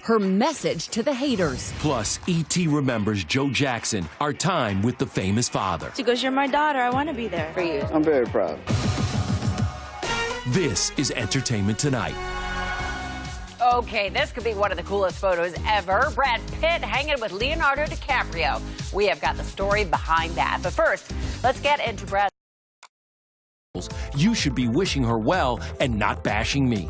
Her message to the haters. Plus, E.T. remembers Joe Jackson, our time with the famous father. She goes, "You're my daughter. I want to be there for you." I'm very proud. This is Entertainment Tonight. Okay, this could be one of the coolest photos ever. Brad Pitt hanging with Leonardo DiCaprio. We have got the story behind that. But first, let's get into Brad's. You should be wishing her well and not bashing me.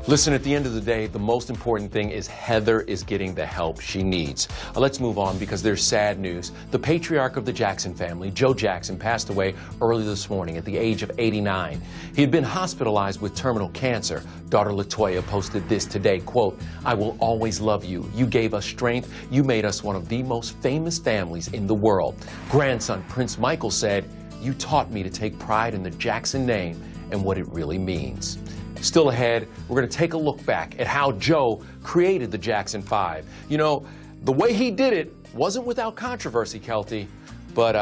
Listen, at the end of the day, the most important thing is Heather is getting the help she needs. Let's move on because there's sad news. The patriarch of the Jackson family, Joe Jackson, passed away early this morning at the age of 89. He had been hospitalized with terminal cancer. Daughter LaToya posted this today, quote, "I will always love you. You gave us strength. You made us one of the most famous families in the world." Grandson Prince Michael said, "You taught me to take pride in the Jackson name and what it really means." Still ahead, we're going to take a look back at how Joe created the Jackson 5. You know, the way he did it wasn't without controversy, Kelty, but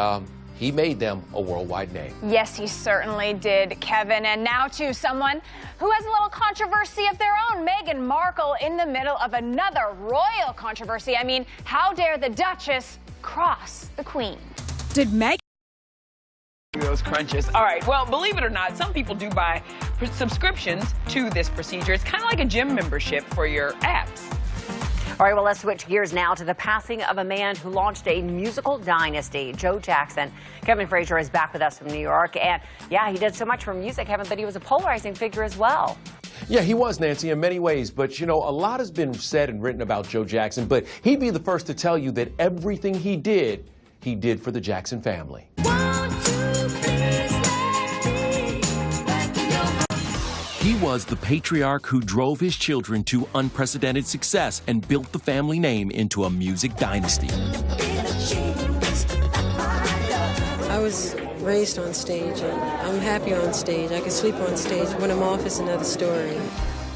he made them a worldwide name. Yes, he certainly did, Kevin. And now to someone who has a little controversy of their own. Meghan Markle in the middle of another royal controversy. I mean, how dare the Duchess cross the Queen? Did Meghan? Those crunches. All right, well, believe it or not, some people do buy subscriptions to this procedure. It's kind of like a gym membership for your apps. All right, well, let's switch gears now to the passing of a man who launched a musical dynasty, Joe Jackson. Kevin Frazier is back with us from New York. And, yeah, he did so much for music, Kevin, but he was a polarizing figure as well. Yeah, he was, Nancy, in many ways. But, you know, a lot has been said and written about Joe Jackson. But he'd be the first to tell you that everything he did for the Jackson family. He was the patriarch who drove his children to unprecedented success and built the family name into a music dynasty. I was raised on stage, and I'm happy on stage. I can sleep on stage. When I'm off, it's another story.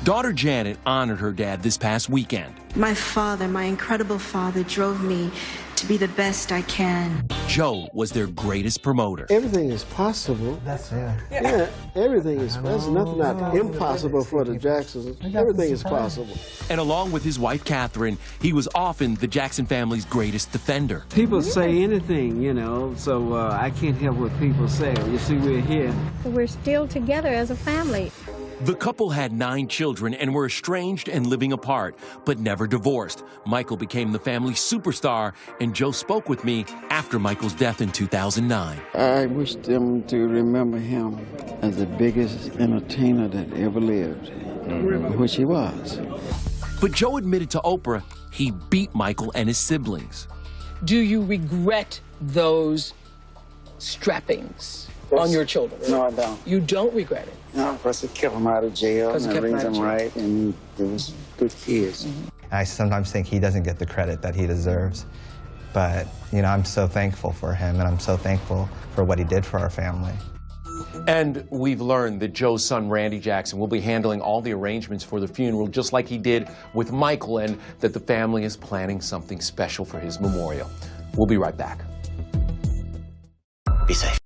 Daughter Janet honored her dad this past weekend. My father, my incredible father, drove me to be the best I can. Joe was their greatest promoter. Everything is possible. That's it. Yeah, everything is. There's nothing not impossible for the Jacksons. Everything is possible. And along with his wife, Catherine, he was often the Jackson family's greatest defender. People say anything, you know, so I can't help what people say. You see, we're here. We're still together as a family. The couple had 9 children and were estranged and living apart, but never divorced. Michael became the family's superstar, and Joe spoke with me after Michael's death in 2009. I wish them to remember him as the biggest entertainer that ever lived, which he was. But Joe admitted to Oprah he beat Michael and his siblings. Do you regret those strappings on your children? No, I don't. You don't regret it? No, because it kept him out of jail and raised them right, and they was good kids. I sometimes think he doesn't get the credit that he deserves. But, you know, I'm so thankful for him, and I'm so thankful for what he did for our family. And we've learned that Joe's son, Randy Jackson, will be handling all the arrangements for the funeral, just like he did with Michael, and that the family is planning something special for his memorial. We'll be right back. Be safe.